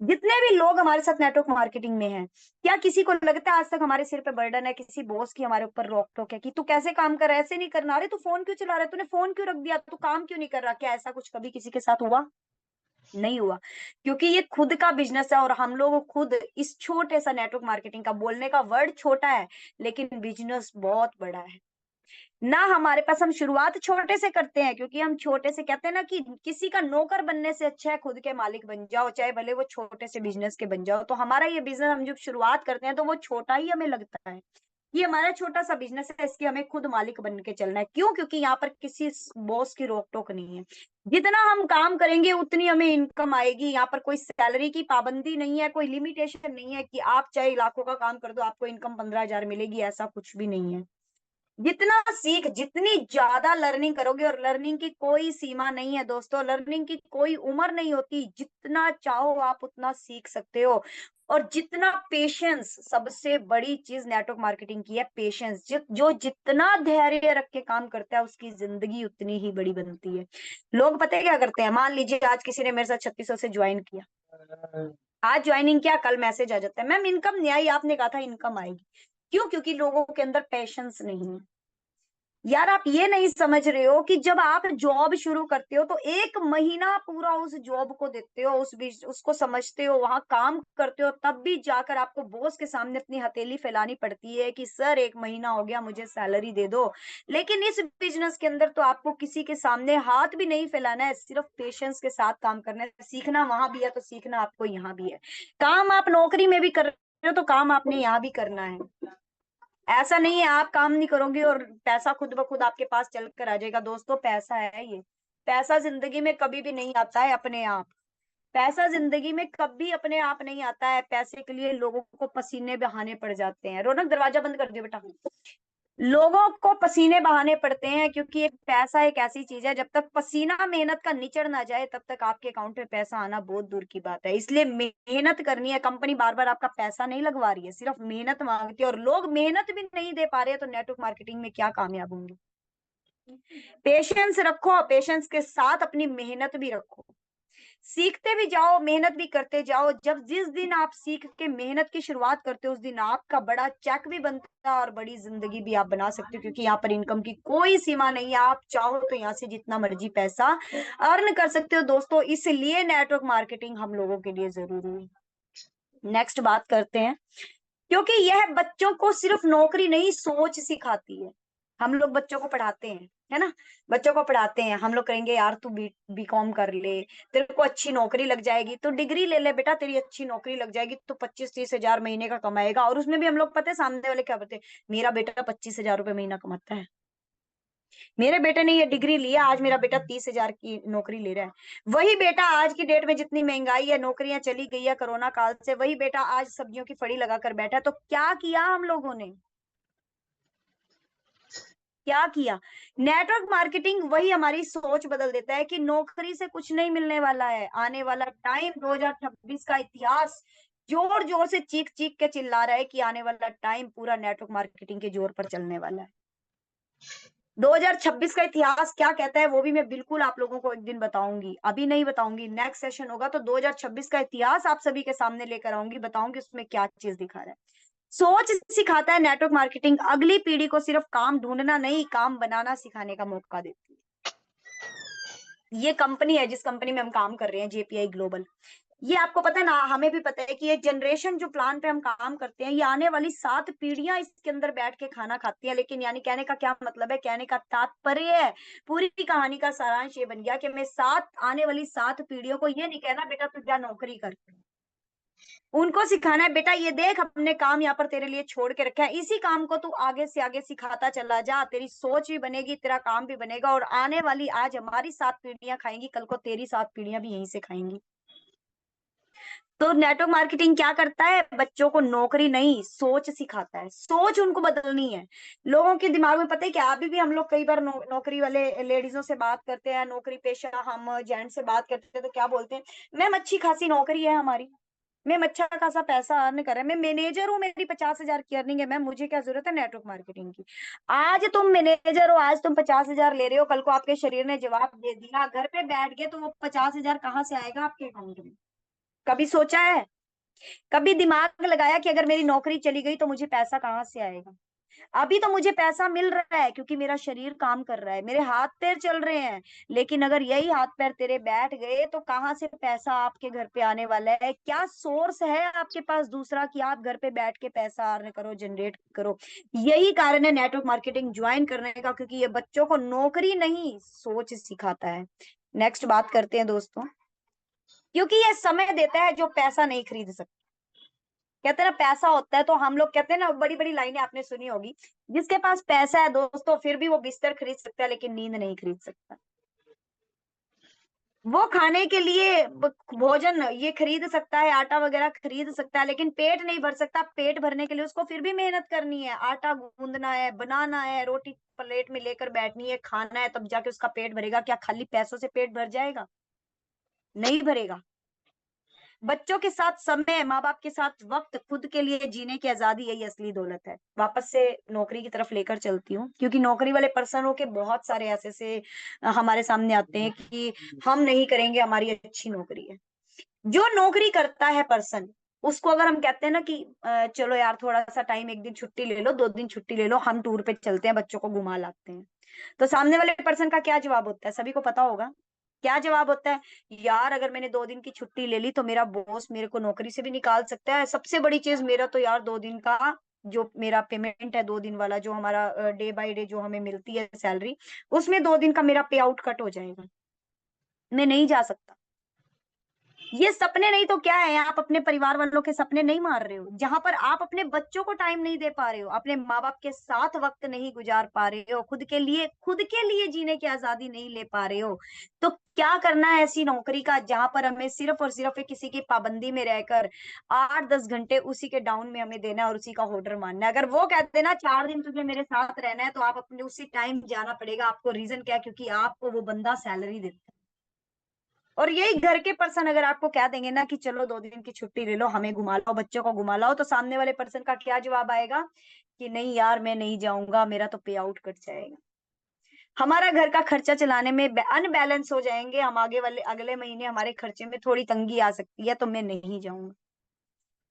Speaker 1: जितने भी लोग हमारे साथ नेटवर्क मार्केटिंग में हैं, क्या किसी को लगता है आज तक हमारे सिर पे बर्डन है, किसी बॉस की हमारे ऊपर रोक टोक है कि तू कैसे काम कर रहा है, ऐसे नहीं करना, अरे तू फोन क्यों चला रहा है, तूने फोन क्यों रख दिया, तू काम क्यों नहीं कर रहा? क्या ऐसा कुछ कभी किसी के साथ हुआ? नहीं हुआ। क्योंकि ये खुद का बिजनेस है और हम लोग खुद इस छोटे सा नेटवर्क मार्केटिंग का, बोलने का वर्ड छोटा है लेकिन बिजनेस बहुत बड़ा है ना। हमारे पास, हम शुरुआत छोटे से करते हैं, क्योंकि हम छोटे से कहते हैं ना कि किसी का नौकर बनने से अच्छा है खुद के मालिक बन जाओ, चाहे भले वो छोटे से बिजनेस के बन जाओ। तो हमारा ये बिजनेस हम जब शुरुआत करते हैं तो वो छोटा ही हमें लगता है, ये हमारा छोटा सा बिजनेस है, इसके हमें खुद मालिक बन के चलना है। क्यों? क्योंकि यहाँ पर किसी बॉस की रोक टोक नहीं है। जितना हम काम करेंगे उतनी हमें इनकम आएगी। यहाँ पर कोई सैलरी की पाबंदी नहीं है, कोई लिमिटेशन नहीं है कि आप चाहे लाखों का काम कर दो आपको इनकम 15,000 मिलेगी, ऐसा कुछ भी नहीं है। जितना सीख, जितनी ज्यादा लर्निंग करोगे, और लर्निंग की कोई सीमा नहीं है दोस्तों, लर्निंग की कोई उम्र नहीं होती, जितना चाहो आप उतना सीख सकते हो। और जितना पेशेंस, सबसे बड़ी चीज नेटवर्क मार्केटिंग की है पेशेंस। जो जितना धैर्य रख के काम करता है उसकी जिंदगी उतनी ही बड़ी बनती है। लोग पता है क्या करते हैं, मान लीजिए आज किसी ने मेरे साथ 3600 से ज्वाइन किया, आज ज्वाइनिंग किया, कल मैसेज आ जाता है मैम इनकम नहीं आई, आपने कहा था इनकम आएगी। क्यों? क्योंकि लोगों के अंदर पेशेंस नहीं है। यार आप ये नहीं समझ रहे हो कि जब आप जॉब शुरू करते हो तो 1 महीना पूरा उस जॉब को देते हो, उस बीच उसको समझते हो, वहां काम करते हो, तब भी जाकर आपको बॉस के सामने अपनी हथेली फैलानी पड़ती है कि सर 1 महीना हो गया मुझे सैलरी दे दो। लेकिन इस बिजनेस के अंदर तो आपको किसी के सामने हाथ भी नहीं फैलाना है, सिर्फ पेशेंस के साथ काम करना है। सीखना वहां भी है तो सीखना आपको यहाँ भी है। काम आप नौकरी में भी कर रहे हो तो काम आपने यहाँ भी करना है। ऐसा नहीं है आप काम नहीं करोगे और पैसा खुद ब खुद आपके पास चल कर आ जाएगा। दोस्तों पैसा है ये, पैसा जिंदगी में कभी भी नहीं आता है अपने आप। पैसा जिंदगी में कभी अपने आप नहीं आता है। पैसे के लिए लोगों को पसीने बहाने पड़ जाते हैं। रौनक दरवाजा बंद कर दियो बेटा। लोगों को पसीने बहाने पड़ते हैं क्योंकि एक पैसा एक ऐसी चीज है, जब तक पसीना मेहनत का निचड़ ना जाए तब तक आपके अकाउंट में पैसा आना बहुत दूर की बात है। इसलिए मेहनत करनी है। कंपनी बार बार आपका पैसा नहीं लगवा रही है, सिर्फ मेहनत मांगती है, और लोग मेहनत भी नहीं दे पा रहे हैं तो नेटवर्क मार्केटिंग में क्या कामयाब होंगे। पेशेंस रखो, पेशेंस के साथ अपनी मेहनत भी रखो। सीखते भी जाओ, मेहनत भी करते जाओ। जब जिस दिन आप सीख के मेहनत की शुरुआत करते हो उस दिन आपका बड़ा चेक भी बनता है और बड़ी जिंदगी भी आप बना सकते हो, क्योंकि यहाँ पर इनकम की कोई सीमा नहीं है। आप चाहो तो यहाँ से जितना मर्जी पैसा अर्न कर सकते हो दोस्तों। इसलिए नेटवर्क मार्केटिंग हम लोगों के लिए जरूरी है। नेक्स्ट बात करते हैं, क्योंकि यह बच्चों को सिर्फ नौकरी नहीं सोच सिखाती है। हम लोग बच्चों को पढ़ाते हैं, है ना, बच्चों को पढ़ाते हैं। हम लोग कहेंगे यार तू बीकॉम कर ले, तेरे को अच्छी नौकरी लग जाएगी, तो डिग्री ले ले बेटा, तेरी अच्छी नौकरी लग जाएगी तो 25-30 हजार महीने का कमाएगा। और उसमें भी हम लोग पता है सामने वाले क्या बोलते हैं, मेरा बेटा 25 हजार रुपये महीना कमाता है, मेरे बेटे ने ये डिग्री लिया, आज मेरा बेटा 30 हजार की नौकरी ले रहा है। वही बेटा आज की डेट में जितनी महंगाई है, नौकरियां चली गई है कोरोना काल से, वही बेटा आज सब्जियों की फड़ी लगाकर बैठा है। तो क्या किया हम लोगों ने, क्या किया? नेटवर्क मार्केटिंग वही हमारी सोच बदल देता है कि नौकरी से कुछ नहीं मिलने वाला है। आने वाला टाइम 2026 का इतिहास जोर जोर से चीख चीख के चिल्ला रहा है कि आने वाला टाइम पूरा नेटवर्क मार्केटिंग के जोर पर चलने वाला है। 2026 का इतिहास क्या कहता है वो भी मैं बिल्कुल आप लोगों को एक दिन बताऊंगी, अभी नहीं बताऊंगी। नेक्स्ट सेशन होगा तो 2026 का इतिहास आप सभी के सामने लेकर आऊंगी, बताऊंगी उसमें क्या चीज दिखा रहा है। सोच सिखाता है नेटवर्क मार्केटिंग, अगली पीढ़ी को सिर्फ काम ढूंढना नहीं, काम बनाना सिखाने का मौका देती है। ये कंपनी है जिस कंपनी में हम काम कर रहे हैं, जेपीआई ग्लोबल। ये आपको पता है ना, हमें भी पता है कि ये जनरेशन जो प्लान पे हम काम करते हैं, ये आने वाली 7 पीढ़ियां इसके अंदर बैठ के खाना खाती है। लेकिन यानी कहने का क्या मतलब है, कहने का तात्पर्य है, पूरी कहानी का सारांश ये बन गया कि मैं आने वाली 7 पीढ़ियों को ये नहीं कहना बेटा तू जा नौकरी कर, उनको सिखाना है बेटा ये देख हमने काम यहाँ पर तेरे लिए छोड़ के रखा है, इसी काम को तू आगे से आगे सिखाता चला जा, तेरी सोच भी बनेगी, तेरा काम भी बनेगा, और आने वाली आज हमारी 7 पीढ़ियां खाएंगी, कल को तेरी 7 पीढ़ियां भी यहीं से खाएंगी। तो नेटवर्क मार्केटिंग क्या करता है, बच्चों को नौकरी नहीं सोच सिखाता है। सोच उनको बदलनी है। लोगों के दिमाग में पता है क्या, अभी भी हम लोग कई बार नौकरी वाले लेडीजों से बात करते हैं, नौकरी पेशा हम जेंट से बात करते हैं तो क्या बोलते हैं, मैम अच्छी खासी नौकरी है हमारी, मैम अच्छा खासा पैसा अर्न कर रहा है, मैं मैनेजर हूँ, मेरी 50 हजार की अर्निंग है, मैम मुझे क्या जरूरत है नेटवर्क मार्केटिंग की। आज तुम मैनेजर हो, आज तुम 50 हजार ले रहे हो, कल को आपके शरीर ने जवाब दे दिया, घर पे बैठ गए, तो वो 50 हजार कहाँ से आएगा आपके अकाउंट में? कभी सोचा है, कभी दिमाग लगाया कि अगर मेरी नौकरी चली गई तो मुझे पैसा कहाँ से आएगा? अभी तो मुझे पैसा मिल रहा है क्योंकि मेरा शरीर काम कर रहा है, मेरे हाथ पैर चल रहे हैं। लेकिन अगर यही हाथ पैर तेरे बैठ गए तो कहाँ से पैसा आपके घर पे आने वाला है? क्या सोर्स है आपके पास दूसरा कि आप घर पे बैठ के पैसा अर्न करो, जनरेट करो? यही कारण है नेटवर्क मार्केटिंग ज्वाइन करने का, क्योंकि ये बच्चों को नौकरी नहीं सोच सिखाता है। नेक्स्ट बात करते हैं दोस्तों, क्योंकि ये समय देता है जो पैसा नहीं खरीद सकता। कहते हैं ना पैसा होता है तो हम लोग कहते हैं ना, बड़ी बड़ी लाइनें आपने सुनी होगी, जिसके पास पैसा है दोस्तों फिर भी वो बिस्तर खरीद सकता है लेकिन नींद नहीं खरीद सकता। वो खाने के लिए भोजन ये खरीद सकता है, आटा वगैरह खरीद सकता है, लेकिन पेट नहीं भर सकता। पेट भरने के लिए उसको फिर भी मेहनत करनी है, आटा गूंदना है, बनाना है, रोटी प्लेट में लेकर बैठनी है, खाना है, तब जाके उसका पेट भरेगा। क्या खाली पैसों से पेट भर जाएगा? नहीं भरेगा। बच्चों के साथ समय, माँ बाप के साथ वक्त, खुद के लिए जीने की आजादी, यही असली दौलत है। वापस से नौकरी की तरफ लेकर चलती हूँ, क्योंकि नौकरी वाले पर्सनों के बहुत सारे ऐसे से हमारे सामने आते हैं कि हम नहीं करेंगे, हमारी अच्छी नौकरी है। जो नौकरी करता है पर्सन, उसको अगर हम कहते हैं ना कि चलो यार थोड़ा सा टाइम, एक दिन छुट्टी ले लो, 2 दिन छुट्टी ले लो, हम टूर पे चलते हैं, बच्चों को घुमा लाते हैं, तो सामने वाले पर्सन का क्या जवाब होता है, सभी को पता होगा क्या जवाब होता है। यार अगर मैंने 2 दिन की छुट्टी ले ली तो मेरा बॉस मेरे को नौकरी से भी निकाल सकता है, सबसे बड़ी चीज मेरा तो यार 2 दिन का जो मेरा पेमेंट है, 2 दिन वाला जो हमारा डे बाय डे जो हमें मिलती है सैलरी, उसमें 2 दिन का मेरा पे आउट कट हो जाएगा, मैं नहीं जा सकता। ये सपने नहीं तो क्या है, आप अपने परिवार वालों के सपने नहीं मार रहे हो, जहां पर आप अपने बच्चों को टाइम नहीं दे पा रहे हो, अपने माँ बाप के साथ वक्त नहीं गुजार पा रहे हो, खुद के लिए जीने की आजादी नहीं ले पा रहे हो, तो क्या करना है ऐसी नौकरी का जहां पर हमें सिर्फ और सिर्फ एक किसी की पाबंदी में रहकर 8-10 घंटे उसी के डाउन में हमें देना है और उसी का ऑर्डर मानना है। अगर वो कहते हैं ना 4 दिन तुझे मेरे साथ रहना है, तो आप अपने उसी टाइम जाना पड़ेगा आपको। रीजन क्या है? क्योंकि आपको वो बंदा सैलरी देता है। और यही घर के पर्सन अगर आपको कह देंगे ना कि चलो 2 दिन की छुट्टी ले लो, हमें घुमा लाओ, बच्चों को घुमा लाओ, तो सामने वाले पर्सन का क्या जवाब आएगा कि नहीं यार मैं नहीं जाऊंगा, मेरा तो पे आउट कट जाएगा, हमारा घर का खर्चा चलाने में अनबैलेंस हो जाएंगे, हम आगे वाले अगले महीने हमारे खर्चे में थोड़ी तंगी आ सकती है, तो मैं नहीं जाऊंगा।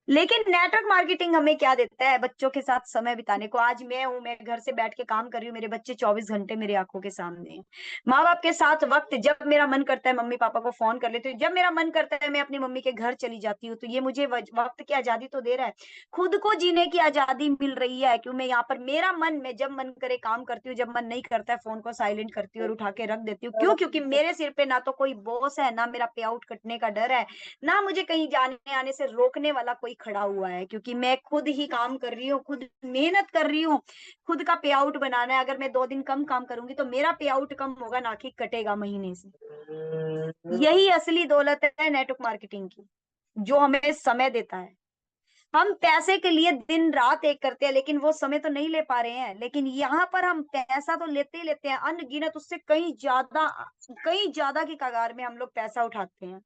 Speaker 1: लेकिन नेटवर्क मार्केटिंग हमें क्या देता है? बच्चों के साथ समय बिताने को। आज मैं हूं, मैं घर से बैठ के काम कर रही हूँ, मेरे बच्चे 24 घंटे मेरी आंखों के सामने हैं। माँ बाप के साथ वक्त, जब मेरा मन करता है मम्मी पापा को फोन कर लेती हूँ, जब मेरा मन करता है मैं अपनी मम्मी के घर चली जाती हूँ, तो ये मुझे वक्त की आजादी तो दे रहा है, खुद को जीने की आजादी मिल रही है। क्यों? मैं यहाँ पर मेरा मन, मैं जब मन करे काम करती हूँ, जब मन नहीं करता है फोन को साइलेंट करती हूँ और उठा के रख देती हूँ। क्यों? क्योंकि मेरे सिर पे ना तो कोई बॉस है, ना मेरा पे आउट कटने का डर है, ना मुझे कहीं जाने आने से रोकने वाला कोई खड़ा हुआ है, क्योंकि मैं खुद ही काम कर रही हूँ, खुद मेहनत कर रही हूँ, खुद का पे आउट बनाना है। अगर मैं 2 दिन कम काम करूंगी तो मेरा पे आउट कम होगा, ना कि कटेगा महीने से। यही असली दौलत है नेटवर्क मार्केटिंग की, जो हमें समय देता है। हम पैसे के लिए दिन रात एक करते हैं, लेकिन वो समय तो नहीं ले पा रहे हैं। लेकिन यहाँ पर हम पैसा तो लेते ही लेते हैं, अनगिनत, उससे कहीं ज्यादा की कगार में हम लोग पैसा उठाते हैं।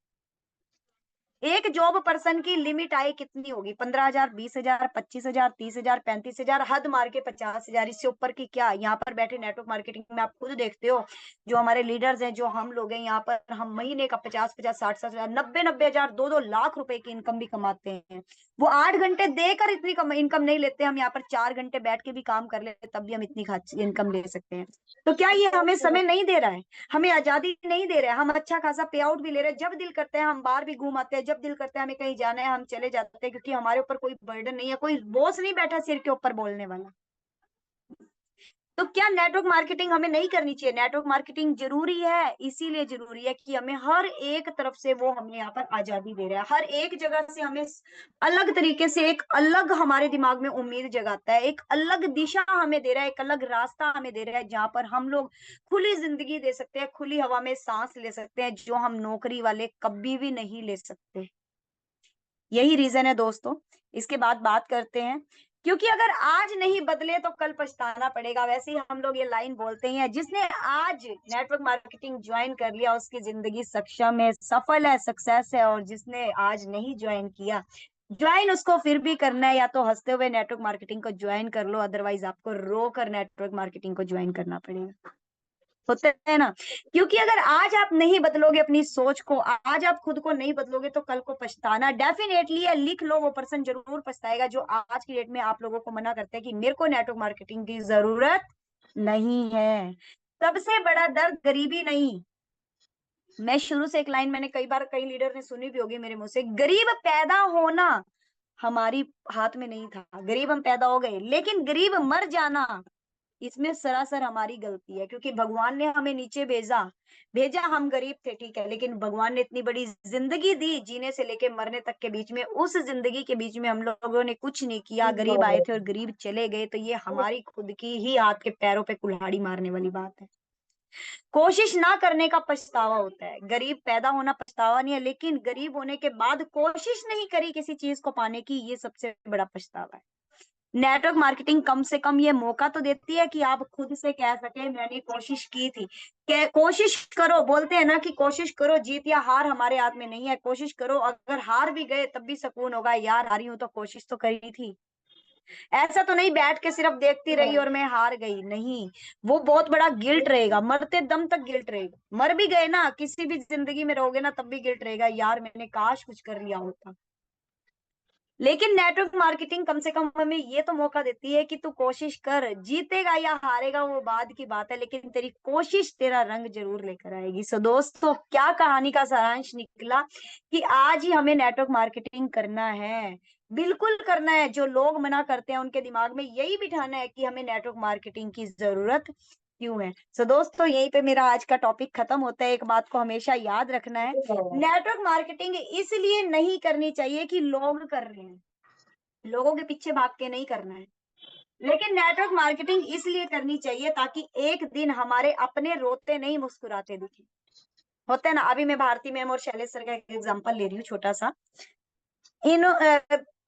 Speaker 1: एक जॉब पर्सन की लिमिट आय कितनी होगी? 15,000, 20,000, 25,000, 30,000, 35,000, हद मार के 50,000, इससे ऊपर की क्या? यहाँ पर बैठे नेटवर्क मार्केटिंग में आप खुद देखते हो, जो हमारे लीडर्स हैं, जो हम लोग हैं, यहाँ पर हम महीने का 50-50, 60-60,000, 90-90,000, 2-2 लाख रुपए की इनकम भी कमाते हैं। वो 8 घंटे देकर इतनी इनकम नहीं लेते, हम यहाँ पर 4 घंटे बैठ के भी काम कर लेते तब भी हम इतनी इनकम ले सकते हैं। तो क्या ये हमें समय नहीं दे रहा है? हमें आजादी नहीं दे रहे हैं? हम अच्छा खासा पे आउट भी ले रहे हैं, जब दिल करते हैं हम बाहर भी घूम आते हैं, जब दिल करता है हमें कहीं जाना है हम चले जाते हैं, क्योंकि हमारे ऊपर कोई बर्डन नहीं है, कोई बॉस नहीं बैठा सिर के ऊपर बोलने वाला। तो क्या नेटवर्क मार्केटिंग हमें नहीं करनी चाहिए? नेटवर्क मार्केटिंग जरूरी है, इसीलिए जरूरी है कि हमें हर एक तरफ से वो हमें यहाँ पर आजादी दे रहा है, हर एक जगह से हमें अलग तरीके से, एक अलग हमारे दिमाग में उम्मीद जगाता है, एक अलग दिशा हमें दे रहा है, एक अलग रास्ता हमें दे रहा है, जहां पर हम लोग खुली जिंदगी दे सकते हैं, खुली हवा में सांस ले सकते हैं, जो हम नौकरी वाले कभी भी नहीं ले सकते। यही रीजन है दोस्तों। इसके बाद बात करते हैं, क्योंकि अगर आज नहीं बदले तो कल पछताना पड़ेगा। वैसे ही हम लोग ये लाइन बोलते ही हैं, जिसने आज नेटवर्क मार्केटिंग ज्वाइन कर लिया उसकी जिंदगी सक्षम है, सफल है, सक्सेस है। और जिसने आज नहीं ज्वाइन किया, ज्वाइन उसको फिर भी करना है, या तो हंसते हुए नेटवर्क मार्केटिंग को ज्वाइन कर लो, अदरवाइज आपको रो कर नेटवर्क मार्केटिंग को ज्वाइन करना पड़ेगा। होता है ना? क्योंकि अगर आज आप नहीं बदलोगे अपनी सोच को, आज आप खुद को नहीं बदलोगे, तो कल को पछताना डेफिनेटली है। लिख लो, वो पर्सन जरूर पछताएगा जो आज की डेट में आप लोगों को मना करते हैं कि मेरे को नेटवर्क मार्केटिंग की जरूरत नहीं है। सबसे बड़ा दर्द गरीबी नहीं। मैं शुरू से एक लाइन मैंने कई बार कई लीडर ने सुनी भी होगी मेरे मुंह से, गरीब पैदा होना हमारी हाथ में नहीं था, गरीब हम पैदा हो गए, लेकिन गरीब मर जाना इसमें सरासर हमारी गलती है। क्योंकि भगवान ने हमें नीचे भेजा भेजा हम गरीब थे, ठीक है, लेकिन भगवान ने इतनी बड़ी जिंदगी दी, जीने से लेके मरने तक के बीच में, उस जिंदगी के बीच में हम लोगों ने कुछ नहीं किया, गरीब आए थे और गरीब चले गए, तो ये हमारी खुद की ही हाथ के पैरों पे कुल्हाड़ी मारने वाली बात है। कोशिश ना करने का पछतावा होता है। गरीब पैदा होना पछतावा नहीं है, लेकिन गरीब होने के बाद कोशिश नहीं करी किसी चीज को पाने की, ये सबसे बड़ा पछतावा है। नेटवर्क मार्केटिंग कम से कम ये मौका तो देती है कि आप खुद से कह सके मैंने कोशिश की थी। कोशिश करो, बोलते हैं ना कि कोशिश करो, जीत या हार हमारे हाथ में नहीं है, कोशिश करो, अगर हार भी गए तब भी सुकून होगा, यार हारी हूं तो कोशिश तो करी थी। ऐसा तो नहीं बैठ के सिर्फ देखती रही और मैं हार गई, नहीं। वो बहुत बड़ा गिल्ट रहेगा, मरते दम तक गिल्ट रहेगा। मर भी गए ना, किसी भी जिंदगी में रहोगे ना, तब भी गिल्ट रहेगा, यार मैंने काश कुछ कर लिया होता। लेकिन नेटवर्क मार्केटिंग कम से कम हमें ये तो मौका देती है कि तू कोशिश कर, जीतेगा या हारेगा वो बाद की बात है, लेकिन तेरी कोशिश तेरा रंग जरूर लेकर आएगी। सो दोस्तों, क्या कहानी का सारांश निकला कि आज ही हमें नेटवर्क मार्केटिंग करना है, बिल्कुल करना है। जो लोग मना करते हैं उनके दिमाग में यही बिठाना है कि हमें नेटवर्क मार्केटिंग की जरूरत क्यों है। सो दोस्तों, यहीं पे मेरा आज का टॉपिक खत्म होता है। एक बात को हमेशा याद रखना है, नेटवर्क मार्केटिंग इसलिए नहीं करनी चाहिए कि लोग कर रहे हैं, लोगों के पीछे भाग के नहीं करना है, लेकिन नेटवर्क मार्केटिंग इसलिए करनी चाहिए ताकि एक दिन हमारे अपने रोते नहीं मुस्कुराते दिखे। होता है ना, अभी मैं भारती मैम और शैलेश सर का एक एग्जांपल ले रही हूँ छोटा सा। इन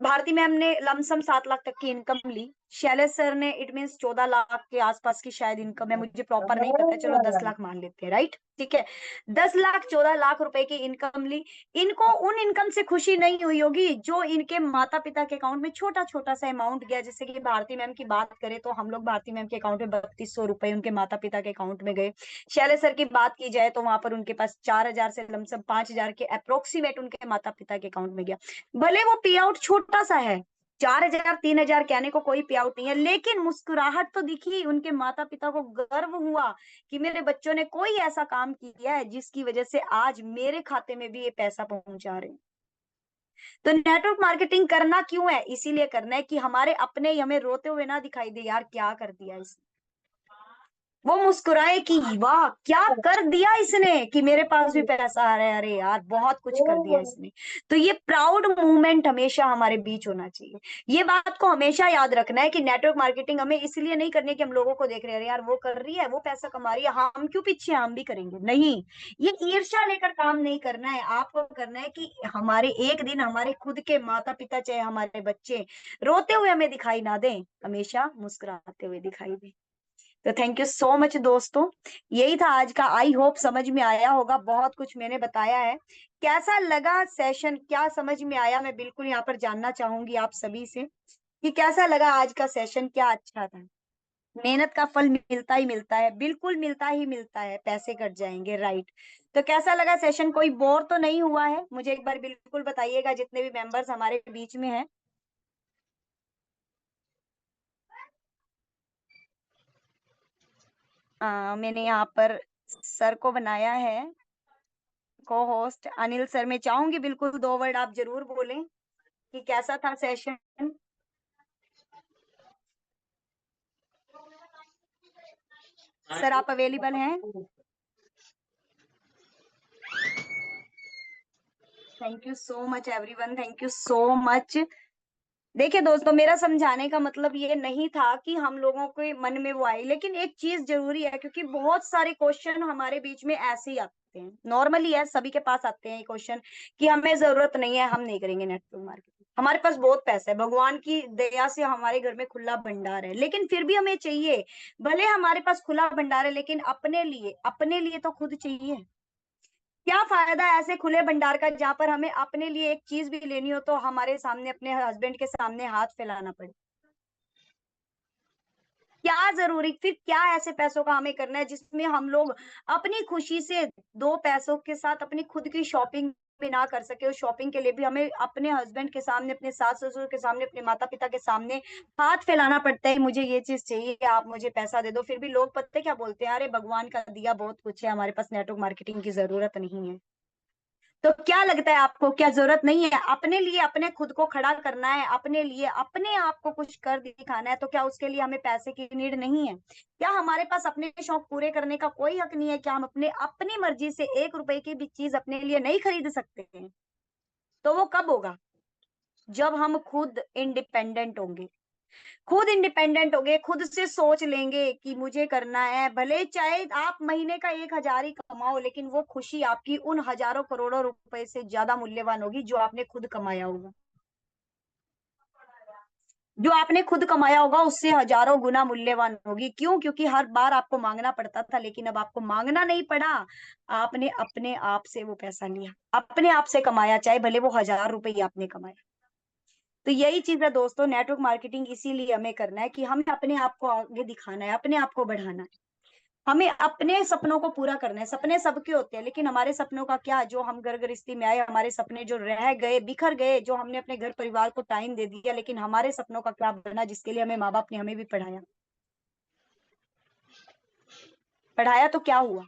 Speaker 1: भारती मैम ने लमसम 7 लाख तक की इनकम ली, शैलेश सर ने इट मीन्स 14 लाख के आसपास की शायद इनकम है, मुझे प्रॉपर नहीं पता, चलो 10 लाख मान लेते हैं, राइट, ठीक है। 10 लाख 14 लाख रुपए की इनकम ली। इनको उन इनकम से खुशी नहीं हुई होगी जो इनके माता पिता के अकाउंट में छोटा छोटा सा अमाउंट गया। जैसे कि भारती मैम की बात करें तो हम लोग भारती मैम के अकाउंट में 3200 रुपए उनके माता पिता के अकाउंट में गए। शैलेश सर की बात की जाए तो वहां पर उनके पास 4,000 से लमसम 5,000 के अप्रोक्सीमेट उनके माता पिता के अकाउंट में गया। भले वो पे आउट छोटा सा है, 4,000 3,000 कहने को कोई पे आउट नहीं है, लेकिन मुस्कुराहट तो दिखी, उनके माता पिता को गर्व हुआ कि मेरे बच्चों ने कोई ऐसा काम किया है जिसकी वजह से आज मेरे खाते में भी ये पैसा पहुंचा रहे हैं। तो नेटवर्क मार्केटिंग करना क्यों है? इसीलिए करना है कि हमारे अपने ही हमें रोते हुए ना दिखाई दे, यार क्या कर दिया इसने, वो मुस्कुराए कि वाह क्या कर दिया इसने कि मेरे पास भी पैसा आ रहा है, अरे यार बहुत कुछ कर दिया इसने। तो ये प्राउड मूवमेंट हमेशा हमारे बीच होना चाहिए। ये बात को हमेशा याद रखना है कि नेटवर्क मार्केटिंग हमें इसलिए नहीं करनी कि हम लोगों को देख रहे हैं, अरे यार वो कर रही है, वो पैसा कमा रही है, हम क्यों पीछे, हम भी करेंगे, नहीं। ये ईर्ष्या लेकर काम नहीं करना है, आपको करना है कि हमारे एक दिन हमारे खुद के माता पिता चाहे हमारे बच्चे रोते हुए हमें दिखाई ना दें, हमेशा मुस्कुराते हुए दिखाई दें। तो थैंक यू सो मच दोस्तों, यही था आज का। आई होप समझ में आया होगा, बहुत कुछ मैंने बताया है। कैसा लगा सेशन, क्या समझ में आया, मैं बिल्कुल यहाँ पर जानना चाहूंगी आप सभी से कि कैसा लगा आज का सेशन, क्या अच्छा था। मेहनत का फल मिलता ही मिलता है, बिल्कुल मिलता ही मिलता है, पैसे कट जाएंगे, राइट। तो कैसा लगा सेशन, कोई बोर तो नहीं हुआ है? मुझे एक बार बिल्कुल बताइएगा जितने भी मेंबर्स हमारे बीच में हैं। मैंने यहाँ पर सर को बनाया है को होस्ट, अनिल सर। मैं चाहूंगी बिल्कुल 2 वर्ड आप जरूर बोलें कि कैसा था सेशन। सर आप अवेलेबल हैं? Thank you so much everyone, thank you so much. देखिए दोस्तों, मेरा समझाने का मतलब ये नहीं था कि हम लोगों के मन में वो आई, लेकिन एक चीज जरूरी है, क्योंकि बहुत सारे क्वेश्चन हमारे बीच में ऐसे ही आते हैं, नॉर्मली है, सभी के पास आते हैं ये क्वेश्चन कि हमें जरूरत नहीं है, हम नहीं करेंगे नेटवर्क मार्केटिंग, हमारे पास बहुत पैसा है, भगवान की दया से हमारे घर में खुला भंडार है, लेकिन फिर भी हमें चाहिए। भले हमारे पास खुला भंडार है, लेकिन अपने लिए तो खुद चाहिए। क्या फायदा ऐसे खुले भंडार का जहां पर हमें अपने लिए एक चीज भी लेनी हो तो हमारे सामने, अपने हस्बैंड के सामने हाथ फैलाना पड़े। क्या जरूरी, फिर क्या ऐसे पैसों का हमें करना है जिसमें हम लोग अपनी खुशी से 2 पैसों के साथ अपनी खुद की शॉपिंग भी ना कर सके। उस शॉपिंग के लिए भी हमें अपने हस्बैंड के सामने, अपने सास ससुर के सामने, अपने माता पिता के सामने हाथ फैलाना पड़ता है, मुझे ये चीज चाहिए, आप मुझे पैसा दे दो। फिर भी लोग पता है क्या बोलते हैं, अरे भगवान का दिया बहुत कुछ है, हमारे पास नेटवर्क मार्केटिंग की जरूरत नहीं है। तो क्या लगता है आपको, क्या जरूरत नहीं है? अपने लिए अपने खुद को खड़ा करना है, अपने लिए अपने आप को कुछ कर दिखाना है, तो क्या उसके लिए हमें पैसे की नीड नहीं है? क्या हमारे पास अपने शौक पूरे करने का कोई हक नहीं है? क्या हम अपने अपनी मर्जी से 1 रुपए की भी चीज अपने लिए नहीं खरीद सकते हैं? तो वो कब होगा? जब हम खुद इंडिपेंडेंट होंगे। खुद इंडिपेंडेंट हो गए, खुद से सोच लेंगे कि मुझे करना है, भले चाहे आप महीने का 1,000 ही कमाओ, लेकिन वो खुशी आपकी उन हजारों करोड़ों रुपए से ज्यादा मूल्यवान होगी जो आपने खुद कमाया होगा। जो आपने खुद कमाया होगा उससे हजारों गुना मूल्यवान होगी। क्यों? क्योंकि हर बार आपको मांगना पड़ता था, लेकिन अब आपको मांगना नहीं पड़ा। आपने अपने आप से वो पैसा लिया, अपने आप से कमाया, चाहे भले वो 1,000 रुपए ही आपने कमाया। तो यही चीज है दोस्तों, नेटवर्क मार्केटिंग इसीलिए हमें करना है कि हमें अपने आप को आगे दिखाना है, अपने आप को बढ़ाना है। हमें अपने सपनों को पूरा करना है। सपने सबके होते हैं, लेकिन हमारे सपनों का क्या, जो हम घर गृहस्थी में आए, हमारे सपने जो रह गए, बिखर गए, जो हमने अपने घर परिवार को टाइम दे दिया, लेकिन हमारे सपनों का क्या बना, जिसके लिए हमें माँ बाप ने हमें भी पढ़ाया। पढ़ाया तो क्या हुआ?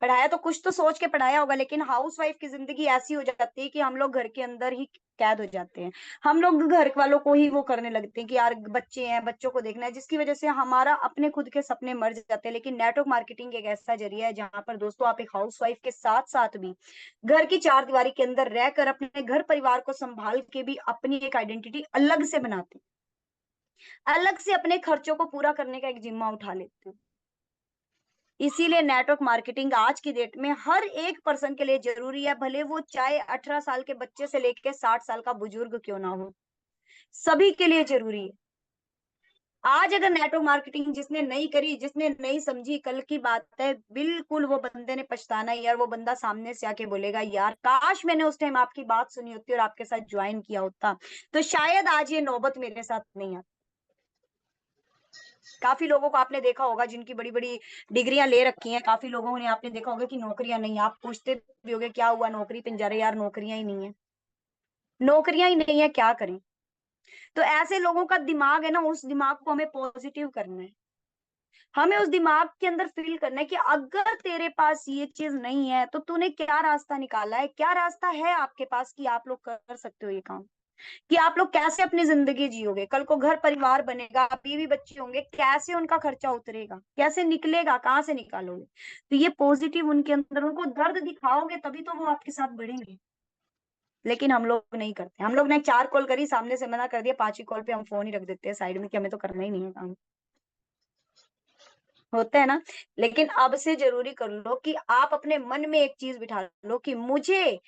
Speaker 1: पढ़ाया तो कुछ तो सोच के पढ़ाया होगा, लेकिन हाउसवाइफ की जिंदगी ऐसी हो जाती है कि हम लोग घर के अंदर ही कैद हो जाते हैं। हम लोग घर वालों को ही वो करने लगते हैं कि यार बच्चे हैं, बच्चों को देखना है, जिसकी वजह से हमारा अपने खुद के सपने मर जाते हैं। लेकिन नेटवर्क मार्केटिंग एक ऐसा जरिया है जहां पर दोस्तों आप एक हाउसवाइफ के साथ साथ भी घर की चार दीवारी के अंदर रहकर अपने घर परिवार को संभाल के भी अपनी एक आइडेंटिटी अलग से बनाते हैं, अलग से अपने खर्चों को पूरा करने का एक जिम्मा उठा लेते हैं। इसीलिए नेटवर्क मार्केटिंग आज की डेट में हर एक पर्सन के लिए जरूरी है, भले वो चाहे 18 साल के बच्चे से लेकर 60 साल का बुजुर्ग क्यों ना हो, सभी के लिए जरूरी है। आज अगर नेटवर्क मार्केटिंग जिसने नहीं करी, जिसने नहीं समझी, कल की बात है बिल्कुल वो बंदे ने पछताना है यार। वो बंदा सामने से आके बोलेगा यार काश मैंने उस टाइम आपकी बात सुनी होती और आपके साथ ज्वाइन किया होता, तो शायद आज ये नौबत मेरे साथ नहीं आती। काफी लोगों को आपने देखा होगा जिनकी बड़ी-बड़ी डिग्रियाँ ले रखी हैं, काफी लोगों ने आपने देखा होगा कि नौकरियाँ नहीं है। आप पूछते भी होंगे क्या हुआ, नौकरी पिन जा रहे, यार नौकरियाँ ही नहीं है। नौकरियाँ ही नहीं है, क्या करें? तो ऐसे लोगों का दिमाग है ना, उस दिमाग को हमें पॉजिटिव करना है। हमें उस दिमाग के अंदर फील करना है कि अगर तेरे पास ये चीज़ नहीं है, तो तूने क्या रास्ता निकाला है? क्या रास्ता है आपके पास कि आप लोग कर सकते हो ये काम? कि आप लोग कैसे अपनी जिंदगी जियोगे, कल को घर परिवार बनेगा, बीवी बच्चे होंगे, कैसे उनका खर्चा उतरेगा, कैसे निकलेगा, कहाँ से निकालोगे? तो ये पॉजिटिव उनके अंदर, उनको दर्द दिखाओगे तभी तो वो आपके साथ बढ़ेंगे। लेकिन हम लोग नहीं करते। हम लोग ने 4 कॉल करी, सामने से मना कर दिया, 5वीं कॉल पे हम फोन ही रख देते हैं साइड में कि हमें तो करना ही नहीं है काम। होता है ना? लेकिन अब से जरूरी कर लो कि आप अपने मन में एक चीज बिठा लो कि मुझे